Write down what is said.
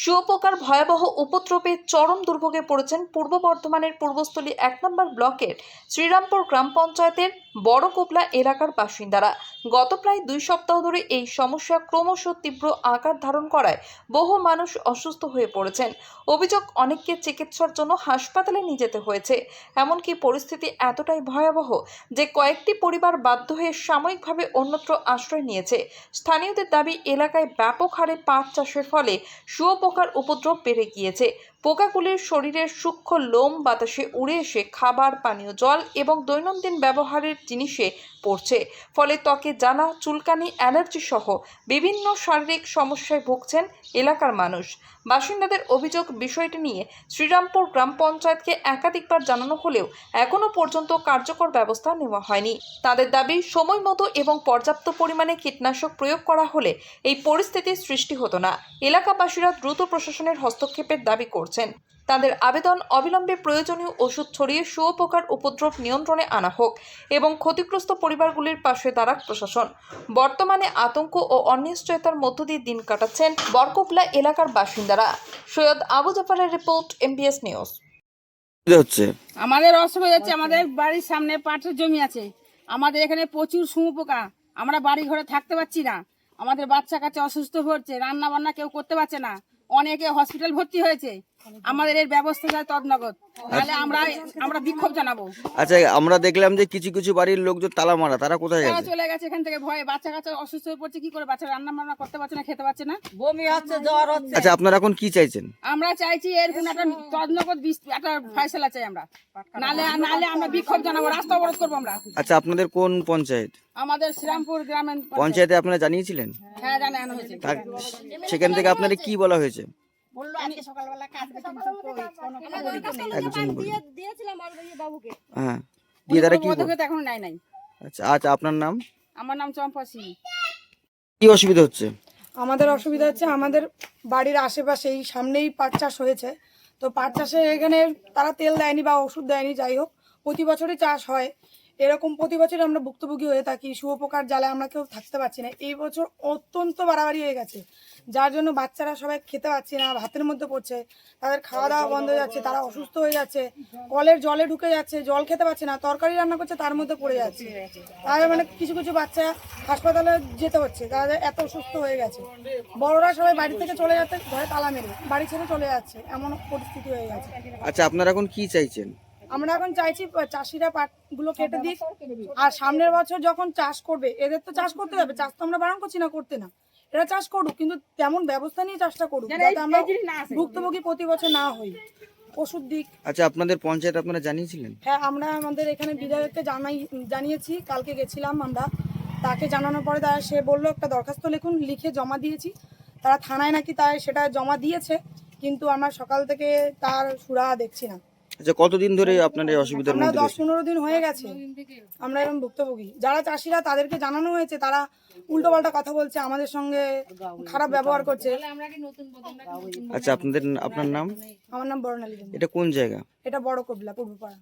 শুঁয়োপোকার ভয়াবহ উপদ্রবে চরম দুর্ভোগে পড়েছেন পূর্ব বর্ধমানের পূর্বস্থলী ১ নম্বর ব্লকের শ্রীরামপুর গ্রাম পঞ্চায়েতের বড়কোবলা এলাকার বাসিন্দারা। গত প্রায় ২ সপ্তাহ ধরে এই সমস্যা ক্রমশ তীব্র আকার ধারণ করায় বহু মানুষ অসুস্থ হয়ে পড়েছেন। অভিযোগ, অনেককে চিকিৎসার জন্য হাসপাতালে নিয়ে যেতে হয়েছে। এমনকি পরিস্থিতি এতটাই ভয়াবহ যে কয়েকটি পরিবার বাধ্য হয়ে সাময়িকভাবে অন্যত্র আশ্রয় নিয়েছে। স্থানীয়দের দাবি, এলাকায় ব্যাপক হারে পাট চাষের ফলে শুঁয়োপোকার উপদ্রব বেড়ে গিয়েছে। পোকাগুলির শরীরের সূক্ষ্ম লোম বাতাসে উড়ে এসে খাবার, পানীয় জল এবং দৈনন্দিন ব্যবহারের জিনিসে পড়ছে। ফলে ত্বকে জ্বালা, চুলকানি, অ্যালার্জি সহ বিভিন্ন শারীরিক সমস্যায় ভুগছেন এলাকার মানুষ। বাসিন্দাদের অভিযোগ, বিষয়টি নিয়ে শ্রীরামপুর গ্রাম পঞ্চায়েতকে একাধিকবার জানানো হলেও এখনও পর্যন্ত কার্যকর ব্যবস্থা নেওয়া হয়নি। তাদের দাবি, সময় মতো এবং পর্যাপ্ত পরিমাণে কীটনাশক প্রয়োগ করা হলে এই পরিস্থিতির সৃষ্টি হতো না। এলাকাবাসীরা দ্রুত প্রশাসনের হস্তক্ষেপের দাবি করছেন। তাদের আবেদন, অবিলম্বে প্রয়োজনীয় ওষুধ ছড়িয়ে শুঁয়োপোকার উপদ্রব নিয়ন্ত্রণে আনা হোক এবং ক্ষতিগ্রস্ত পরিবারগুলির পাশে দাঁড়াক প্রশাসন। বর্তমানে আতঙ্ক ও অনিশ্চয়তার মধ্য দিয়ে দিন কাটাচ্ছেন বড়কোবলা এলাকার বাসিন্দারা। সৈয়দ আবু জাফরের রিপোর্ট, MBS নিউজ। আমাদের অসুবিধা হচ্ছে, আমাদের বাড়ির সামনে পাটের জমি আছে, আমাদের এখানে প্রচুর শুঁয়োপোকা, আমরা বাড়ি ঘরে থাকতে পারছি না, আমাদের বাচ্চা কাচ্চা অসুস্থ হচ্ছে, রান্না বান্না কেউ করতে পারছে না, অনেকে হসপিটাল ভর্তি হয়েছে। আমাদের এর ব্যবস্থা চাই তদনগর, তাহলে আমরা বিক্ষোভ জানাবো। আচ্ছা, আমরা দেখলাম যে কিছু কিছু বাড়ির লোকজন তালা মারা, তারা কোথায় তারা গেছে? চলে গেছে এখান থেকে ভয়ে, বাচ্চা কাচ্চা অসুস্থ হয়ে পড়ছে, কি করে বাচ্চা রান্না বান্না করতে পারছে না, খেতে পারছে না, বমি হচ্ছে, জ্বর হচ্ছে। আচ্ছা, আপনারা এখন কি চাইছেন? আমরা চাইছি এর কোনো একটা তদনগর একটা ফয়সালা চাই আমরা, নালে আমরা বিক্ষোভ জানাবো, রাস্তা অবরোধ করবো আমরা। আচ্ছা, আপনাদের কোন পঞ্চায়েত? আমাদের শ্রীরামপুর গ্রামের পঞ্চায়েতে আপনারা জানিয়েছিলেন? হ্যাঁ, জানানো হয়েছে। সেখান থেকে আপনাদের কি বলা হয়েছে? বললো আজকে সকালবেলা কাজ একজন বলুন। হ্যাঁ, দিয়ে তারা কি বলল? এখন নাই। আচ্ছা আচ্ছা, আপনার নাম? আমার নাম চম্পা সিং। কি অসুবিধা হচ্ছে? আমাদের অসুবিধা হচ্ছে, আমাদের বাড়ির আশেপাশে এই সামনেই পাট চাষ হয়েছে, তো পাট চাষে এখানে তারা তেল দেয়নি বা ওষুধ দেয়নি, যাই হোক প্রতি বছরই চাষ হয়, এরকম প্রতি বছরই আমরা ভুক্তভোগী হয়ে থাকি। শুঁয়োপোকার জ্বালায় আমরা কেউ থাকতে পারছি না। এই বছর অত্যন্ত বাড়াবাড়ি হয়ে গেছে, যার জন্য বাচ্চারা সবাই খেতে পারছে না, ভাতের মধ্যে পড়ছে, তাদের খাওয়া দাওয়া বন্ধ হয়ে যাচ্ছে, তারা অসুস্থ হয়ে যাচ্ছে, কলের জলে ঢুকে যাচ্ছে, জল খেতে পারছে না, তরকারি রান্না করছে তার মধ্যে পড়ে যাচ্ছে। তাহলে মানে কিছু কিছু বাচ্চা হাসপাতালে যেতে হচ্ছে, তারা এত অসুস্থ হয়ে গেছে। বড়রা সবাই বাড়ি থেকে চলে যাচ্ছে, ঘরে তালা মেরে বাড়ি ছেড়ে চলে যাচ্ছে, এমন পরিস্থিতি হয়ে গেছে। আচ্ছা, আপনারা এখন কি চাইছেন? আমরা এখন চাইছি চাষিরা পাটগুলো কেটে দিক, আর সামনের বছর যখন চাষ করবে, এদের তো চাষ করতে হবে, চাষ তো আমরা বারণ করছি না করতে না, এরা চাষ করুক, কিন্তু তেমন ব্যবস্থা নিয়ে চাষটা করুক যাতে আমরা ভুক্তভোগী প্রতি বছর না হই। ওষুধ দিক। আচ্ছা, আপনাদের পঞ্চায়েত আপনারা জানিয়েছিলেন? হ্যাঁ, আমরা আমাদের এখানে বিধায়ককে জানিয়েছি, কালকে গেছিলাম আমরা, তাকে জানানোর পরে সে বললো একটা দরখাস্ত লিখে জমা দিয়েছি, তারা থানায় নাকি সেটা জমা দিয়েছে, কিন্তু আমরা সকাল থেকে তার সুরাহা দেখছি না। আচ্ছা, কতদিন ধরে আপনার এই অসুবিধার আমরা মধ্যে? 10-15 দিন হয়ে গেছে আমরা এরকম ভুক্তভোগী। যারা চাষিরা তাদেরকে জানানো হয়েছে, তারা উল্টোপাল্টা কথা বলছে, আমাদের সঙ্গে খারাপ ব্যবহার করছে। আচ্ছা, আপনার নাম? আমার নাম বর্ণালী। এটা কোন জায়গা? এটা বড়কোবলা, পূর্বপাড়া।